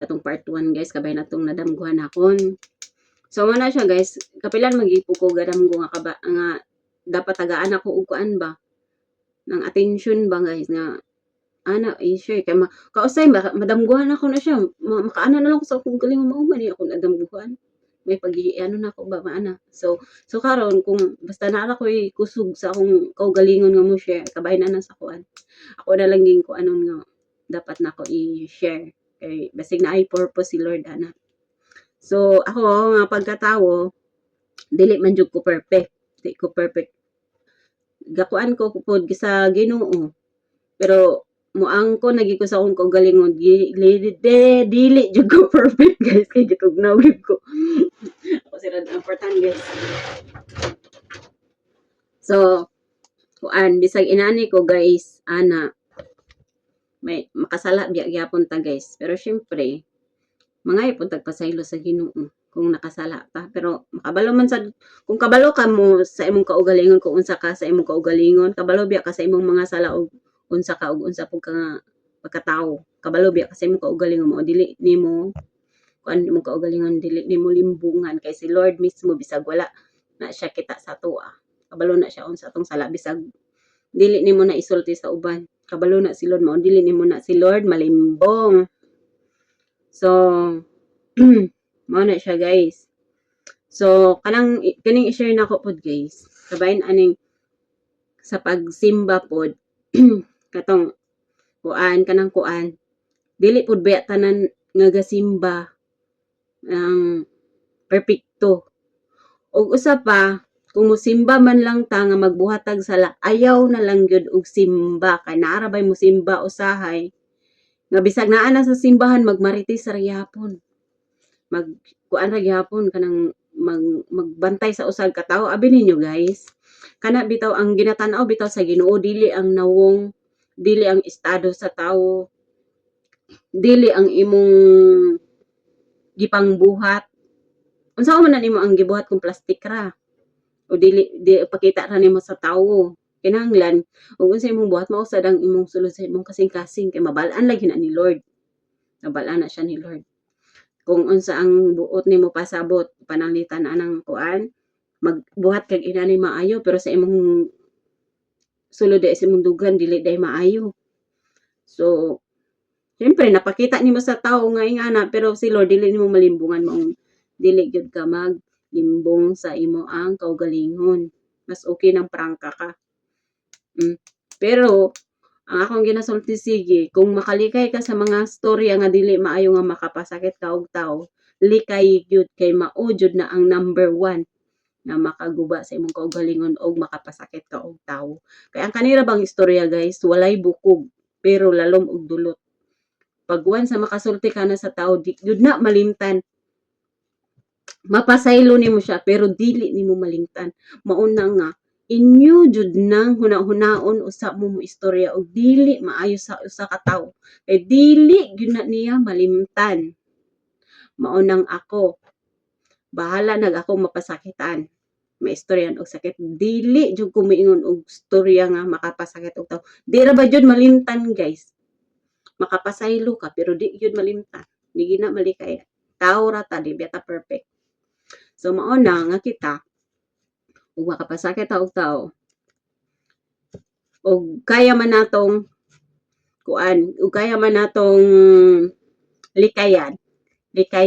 atong part 1 guys, kabay na itong nadamguhan akon. So mo na siya guys, kapilan magipo ko gadamgo nga nga dapat tagaan ako og kuan ba ng attention ba guys nga ana i-share kay kausay madamguhan ako na siya, makaana na lang ko sa akong galing mao man ako nadamguhan. May ano na ako ba maana. So karon kung basta naa ko'y kusog sa akong kaugalingon nga mo share, kabay na sa kuan. Ako na lang ging ko anon nga dapat na ako i-share kay basig na ay purpose si Lord ana. So ako nga pagkatawo dili man jud ko perfect. Di ko perfect. Gakuan ko pud sa Ginoo. Pero muang ko nagi ko sa akong kaugalingon dili jud ko perfect guys kay gitugnaw gid ko. Ako sira important guys. So kuan bisag inani ko guys ana may makasala biya gyapon ta guys. Pero syempre mangay pud tagpasaylo sa Ginoo kung nakasala ta. Pero makabalo man sad kung kabalo ka mo sa imong kaugalingon kung unsa ka sa imong kaugalingon, kabalo biya ka sa imong mga sala og unsa ka og unsa pud ka nga pagkatawo. Kabalo biya ka sa imong kaugalingon mo dili nimo kuan imong kaugalingon dili nimo limbungan kay si Lord mismo bisag wala na siya kita sa tuwa. Kabalo na siya unsa atong sala bisag dili nimo na isulti sa uban. Kabalo na si Lord mao dili nimo na si Lord malimbong. So mao na siya guys. So kaning i-share nako pod guys. Kabayan aning sa pagsimba pod katong kanang kuan dili pud baya tanan nga gasimba ang perpekto. Og usa pa kung mosimba man lang ta nga magbuhatag sala, ayaw na lang gyud og simba kay naara bay mo simba usahay nga bisag naa na sa simbahan magmarites sa gyapon. Kuan ra gyapon kanang magbantay sa usag ka tawo. Abi ninyo guys, kana bitaw ang ginatan-aw bitaw sa Ginoo dili ang nawong, dili ang estado sa tawo, dili ang imong gipangbuhat. Unsa man nimo ang gibuhat kung plastik ra o dili pakita ra nimo sa tawo. Kinahanglan ug unsa imong buhat mao sad ang imong sulod sa imong kasing-kasing kay mabal-an lagi na ni Lord. Mabal-an na siya ni Lord. Kung unsa ang buot nimo pasabot pananglitan anang kuan magbuhat kag inani maayo pero sa imong sulod sa imong dugan dili day maayo. So syempre napakita nimo sa tawo nga ingana pero si Lord dili nimo malimbungan maong dili gyud ka maglimbong sa imo ang kaugalingon. Mas okay nang prangka ka. Pero ang akong ginasulti sige kung makalikay ka sa mga storya nga dili maayo nga makapasakit ka og tawo, likay gyud kay mao jud na ang number 1 na makaguba sa imong kaugalingon og makapasakit ka og tawo. Kay ang kanira bang istorya guys, walay bukog pero lalom og dulot. Pag once sa makasulti ka na sa tawo, di gyud na malimtan. Mapasaylo nimo siya pero dili nimo malimtan. Mauna nga inyo jud nang huna-hunaon usa mo istorya og dili maayo sa usa ka tawo. Kay dili gyud na niya malimtan. Maunang ako bahala nag ako mapasakitan. Maistoryan og sakit dili jud ko miingon og storya nga makapasakit og tawo. Di ra ba jud malimtan guys? Makapasaylo ka pero di jud malimtan. Di gina malikay. Tawo ra ta di beta perfect. So mauna nga kita ug makapasakit ta og tawo ug kaya man natong kuan ug kaya man natong likayan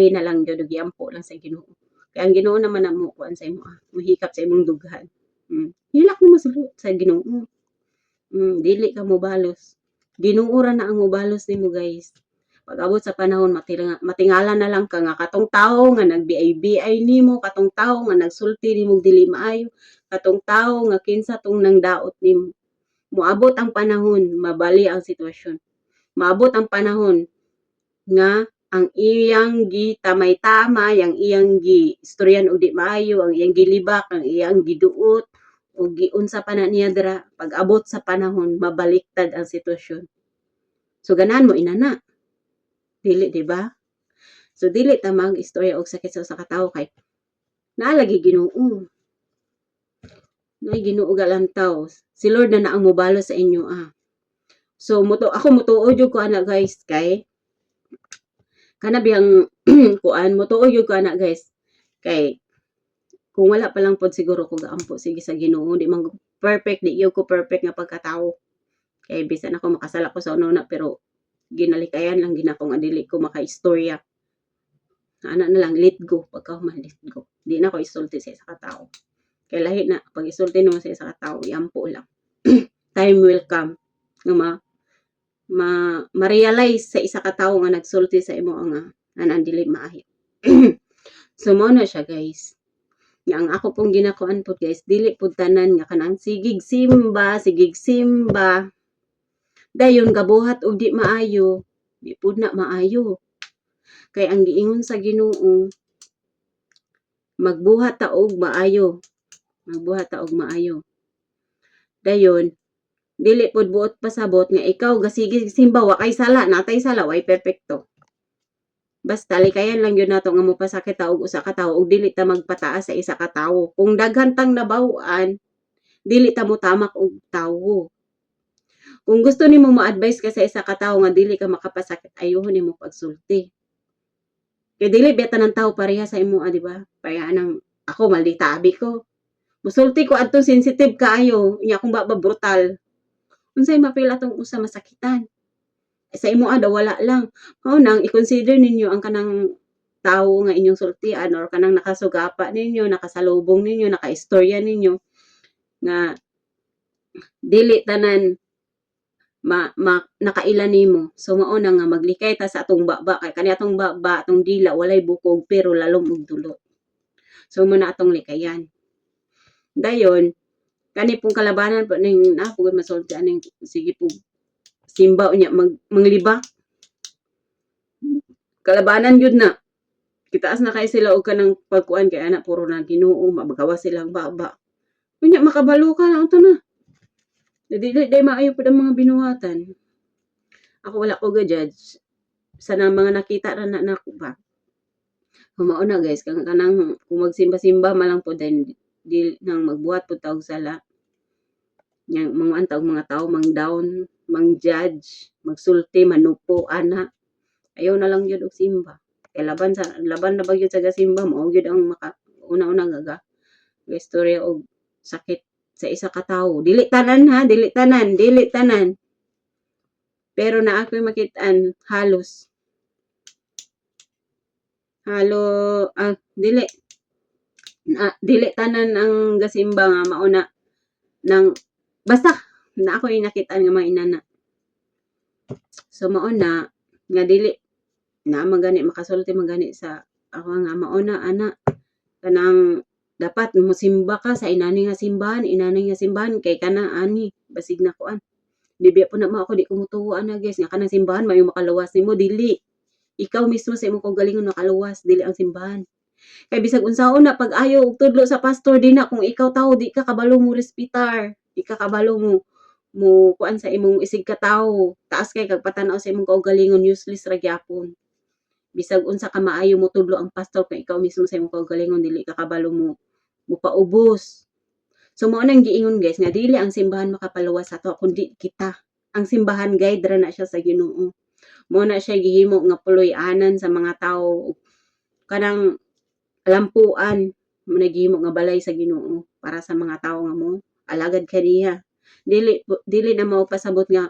na lang jud og giampo lang sa Ginoo kay ang Ginoo naman namo kuan sa imo muhikap sa imong dughan. Hilak mo masulod sa Ginoo. Dili ka mo balos. Ginoo ra na ang mobalos nimo guys. Pag abot sa panahon matingala na lang ka nga katong tawo nga nagbiay-biay nimo, katong tawo nga nagsulti nimo dili maayo, katong tawo nga kinsa tong nangdaot nimo. Moabot ang panahon mabali ang sitwasyon. Maabot ang panahon nga ang iyang gitamay-tamay, ang iyang giistoryan og di maayo, ang iyang gilibak, ang iyang giduot o giunsa pa na niya dira pag abot sa panahon mabaliktad ang sitwasyon. So ganahan mo inana. Dili, di ba? So, dili ta mag-istorya og sakit sa usa ka tawo kay naalagi Ginoo. Nay Ginoo galantaw. Si Lord na ang mobalo sa inyo So, ako mutuo jud ko ana guys kay kana biyang kuan mo tuo gyud ko ana guys. Kay kung wala pa lang pod siguro ko gaampo sige sa Ginoo di man perfect, di gyud ko perfect nga pagkatao. Kay bisan ako makasala ko sa una pero ginalikayan lang gina ko nga dili ko makaistorya. Ana na lang let go pagkahuman let go. Di na ko isulti sa isa ka tawo. Kay lahi na pag isulti mo sa isa ka tawo iampo lang. Time will come nga ma-realize sa isa ka tawo nga nagsulti sa imo nga anang dili maayo. So mo na siya guys. Nga ang ako pong ginakuan po guys, dili po tanan nga kanang sigig simba. Dayon gabuhat og di maayo, di pud na maayo. Kay ang giingon sa Ginoo, magbuhat ta og maayo. Magbuhat ta og maayo. Dayon, dili pud buot pasabot nga ikaw gasigig simba wa kay sala, natay sala way perpekto. Basta likayan lang yun nato nga mopasakit ta og usa ka tawo og dili ta magpataas sa isa ka tawo. Kung daghan tang nabaw-an, dili ta mo tamak og tawo. Kung gusto nimo ma-advise ka sa isa ka tawo nga dili ka makapasakit, ayohon nimo pagsulti. Kay dili beta ng tawo pareha sa imo, di ba? Kaya nang ako malitabi ko. Musulti ko adto sensitive kaayo, nya kung ba brutal. Unsay mapil atong usa masakitan. Sa imo daw wala lang. Mao nang i-consider ninyo ang kanang tawo nga inyong sultian or kanang nakasugapa ninyo, nakasalubong ninyo, nakaistorya ninyo nga dili tanan nakailan nimo. So mao na nga maglikay ta sa atong baba kay kani atong baba, atong dila walay bukog pero lalom og dulot. So muna atong likayan. Dayon kani pong kalabanan po ning napugod masultian ning sige po simba unya manglibak. Kalabanan yun na. Kitaas na kay sila og kanang pagkuan kay ana puro na Ginoo, mabagawas silang baba. Unya makabalo ka na to na. Dili maayo pud ang mga binuhatan. Ako wala ko ga-judge sa mga nakita ra na nako ba. Mao na guys, kanang kung magsimba-simba man lang po din di nang magbuhat pud ta og sala. Yang mga antaw mga tao mang down, mang judge, magsulti, manupo ana. Ayaw na lang yun og simba. Kay laban na ba yun sa gasimba mo gyud ang una-una nga istorya og sakit sa isa ka tawo. Dili tanan ha, dili tanan. Pero na ako'y makitaan halos dili tanan ang gasimba nga mauna nang basta na ako'y nakitaan nga mga inana. So mauna nga dili na magani makasulti magani sa ako nga mauna ana kanang dapat mosimba ka sa inani nga simbahan kay kana ani basig na kuan bibi po na mo ako di ko mutuo ana guys nga kanang simbahan mayo makaluwas nimo dili ikaw mismo sa imong kaugalingon makaluwas dili ang simbahan kay bisag unsaon na pag ayo og tudlo sa pastor di na kung ikaw tawo di ka kabalo mo respitar di ka kabalo mo kuan sa imong isig ka tawo taas kay kag patanaw sa imong kaugalingon useless ra gyapon. Bisag unsa ka maayo mo tudlo ang pastor kung ikaw mismo sa imong kaugalingon dili ka kabalo mo paubos. So mao nang giingon guys nga dili ang simbahan makapaluwas ato kundi kita. Ang simbahan guide ra na siya sa Ginoo. Mao na siya gihimo nga puloy-anan sa mga tawo kanang lampuan mo nagihimo nga balay sa Ginoo para sa mga tawo nga mo alagad kaniya. Dili na mao pasabot nga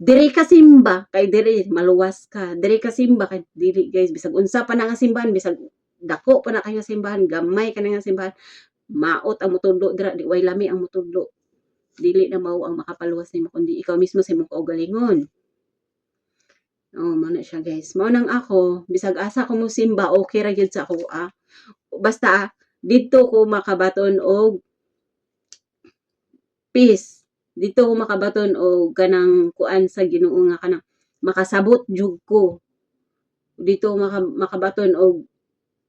diri ka simba kay diri maluwas ka diri ka simba kay dili guys bisag unsa pa na nga simbahan bisag dako pa na kay nga simbahan gamay ka na nga simbahan maot ang mutudlo dira di way lami ang mutudlo dili na mao ang makapaluwas nimo kundi ikaw mismo sa imong kaugalingon. Mao na siya guys mao nang ako bisag asa ko mo simba okay ra gyud sa ako basta didto ko makabaton og peace. Dito ko makabaton o kanang kuan sa Ginoo nga kanang makasabot jud ko. Dito makabaton og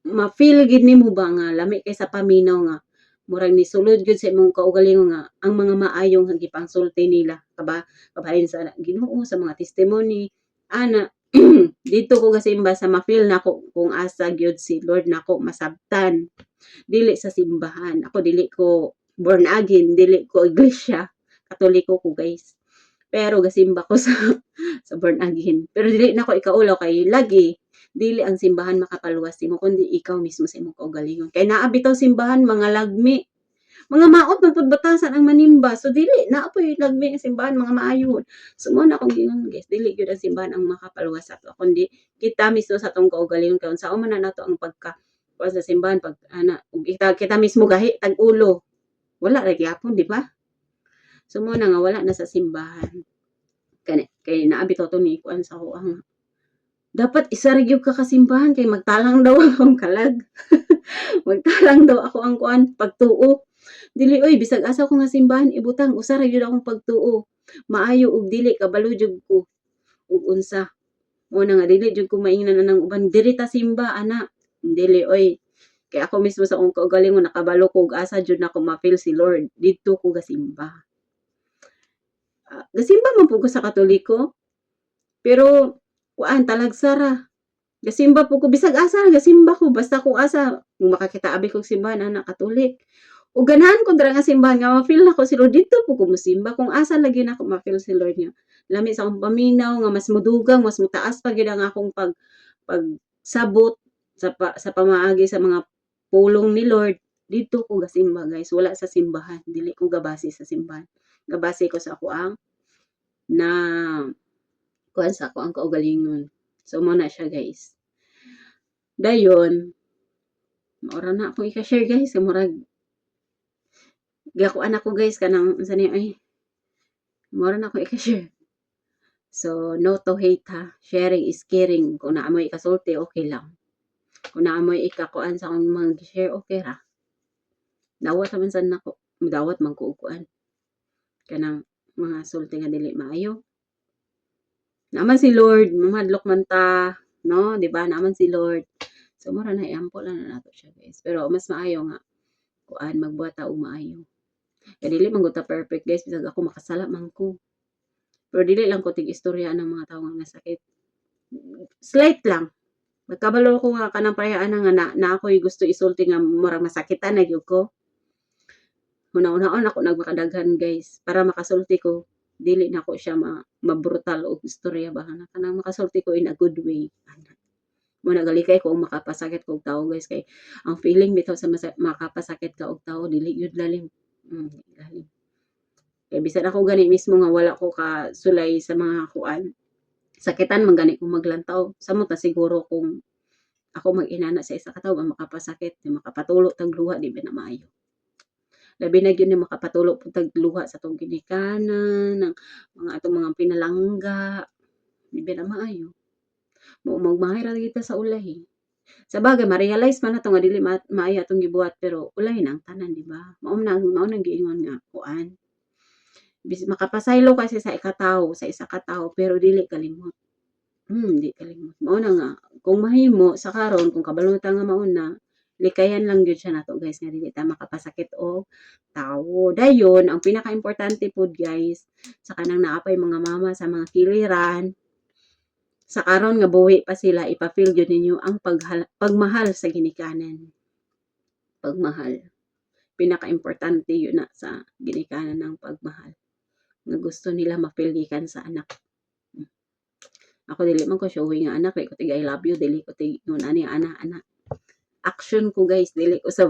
ma-feel gid nimo ba nga lami kay sa paminaw nga murag ni sulod gyud sa imong kaugalingon nga ang mga maayong nga gipangsulti nila kabahin sa Ginoo sa mga testimony ana dito ko gasimba sa ma-feel nako kung asa gyud si Lord nako masabtan dili sa simbahan ako dili ko born again dili ko iglesia Katoliko ko guys. Pero gasimba ko sa born again. Pero dili na ko ikaulaw kay lagi dili ang simbahan makapaluwas nimo kundi ikaw mismo sa imong kaugalingon. Kay naa bitaw simbahan mga lagmi, mga maot man pud batasan ang manimba. So dili naa poy lagmi nga simbahan mga maayo. So mo na akong gingon guys, dili gyud ang simbahan ang makapaluwas sa ato kundi kita mismo sa atong kaugalingon kay unsaon man na nato ang pagka sa simbahan pag ug kita mismo gahi tag ulo. Wala ra gyapon, di ba? So mo na nga wala na sa simbahan. Kay naa bitaw to ni kuan sa ako ang dapat isa ra gyud ka kasimbahan kay magtalang daw akong kalag. Magtalang daw ako ang kuan pagtuo. Dili oy bisag asa ko nga simbahan ibutang usa ra gyud akong pagtuo. Maayo ug dili kabalo jud ko ug unsa. Mo na nga dili jud ko maingnan nang uban diri ta simba ana. Dili oy. Kay ako mismo sa akong kaugalingon nakabalo ko ug asa jud nako ma-feel si Lord didto ko gasimba. Gasimba man pud ko sa Katoliko. Pero kuan talagsa ra. Gasimba po ko bisag asa gasimba ko basta kung asa kung makakita abi kog simbahan ana Katolik. Ug ganahan ko dira nga simbahan nga ma-feel nako si Lord didto po ko mosimba kung asa lagi nako ma-feel si Lord niya. Lami sa akong paminaw nga mas mudugang, mas mutaas pa gyud ang akong pagsabot sa pamaagi sa mga pulong ni Lord. Didto ko gasimba guys, wala sa simbahan, dili ko gabase sa simbahan. Gabase ko sa ako ang na kuan sa ako ang kaugalingon. So mo na siya guys. Dayon, maura na akong i-share guys, murag gakuan ako guys kanang unsa ni ay maura na akong i-share. So no to hate ha. Sharing is caring. Kung naamoy ikasulti okay lang. Kung naamoy ikakuan sa akong mga share okay ra. Dawat naman sad nako. Dawat man ko kuan. Kanang mga sulti nga dili maayo. Naman si Lord, mamadlok man ta, no? 'Di ba? Naman si Lord. So mura na iampo lang na nato siya, guys. Pero mas maayo nga kuan magbuhat ta og maayo. Kaya dili man gud ta perfect, guys, bisag ako makasala man ko. Pero dili lang ko tig istorya ng mga tawo nga sakit. Slight lang. Magkabalo ko nga kanang parehana nga na ako'y gusto isulti nga murag masakitan na gyud ko. Una-unaon ako nagmakadaghan, guys, para makasulti ko dili na ko siya mabrutal og istorya ba kanang makasulti ko in a good way. Mo nagalikay ko og makapasakit ko og tao guys kay ang feeling bitaw sa makapasakit ka og tao dili gyud lalim. Lalim. Kay bisan ako gani mismo nga wala ko ka sulay sa mga kuan. Sakitan man gani ko maglantaw. Samot ta siguro kung ako mag-inana sa isa ka tawo makapasakit, makapatulo tag luha di ba na maayo. Labi na gyud ni makapatulo pud tag luha sa tong ginikanan ng mga atong mga pinalangga. Di ba na maayo. Magmahay ra kita sa ulahi. Sa bagay ma-realize man nato nga dili maayo atong gibuhat pero ulahi na ang tanan di ba? Mao nang giingon nga kuan. Bis makapasaylo kasi sa ikatawo, sa isa ka tawo pero dili kalimot. Di kalimot. Mao na nga kung mahimo sa karon kung kabalo ta nga mao na likayan lang gyud siya nato guys nga dili ta makapasakit og tawo. Dayon ang pinaka-importante pod guys sa kanang naapay mga mama sa mga kiliran sa karon nga buhi pa sila ipa-feel gyud ninyo ang pagmahal sa ginikanan. Pagmahal. Pinaka-importante yun na sa ginikanan ng pagmahal. Nga gusto nila ma-feel gikan sa anak. Ako dili man ko showing nga anak, ko tig I love you, dili ko tig nun ani ana. Action ko guys, dili ko sa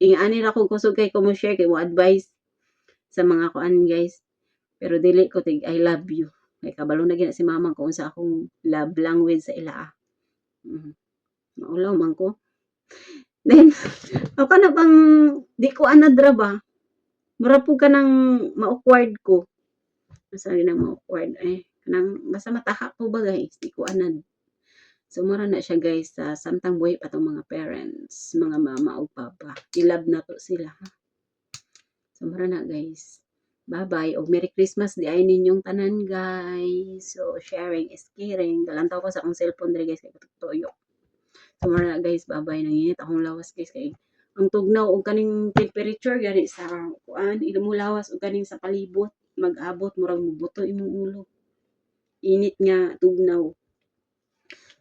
ingani ra ko kusog kay ko mo share kay mo advice sa mga kuan guys. Pero dili ko tig I love you. Kay kabalo na gina si mama kung sa akong love language sa ila. Maulaw man ko. Then ako na bang di ko anadra ba? Mura po ka nang ma-awkward ko. Masali nang ma-awkward. Kanang basta mataha ko ba guys? Di ko anad. So, mura na siya guys. Samtang buhay pa tong mga parents, mga mama o papa. I-love na to sila. Ha? So, mura na guys. Bye-bye. O Merry Christmas di ay ninyong tanan guys. So, sharing is caring. Galantaw ko sa akong cellphone diri guys. Kaya tuyo. So, mura na guys. Bye-bye. Nanginit akong lawas guys. Kaya ang tugnaw o kaning temperature gani sa kuan ilumulawas o kaning sa palibot mag-abot murag mubuto imong ulo init nga tugnaw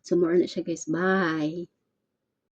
so more na siya guys bye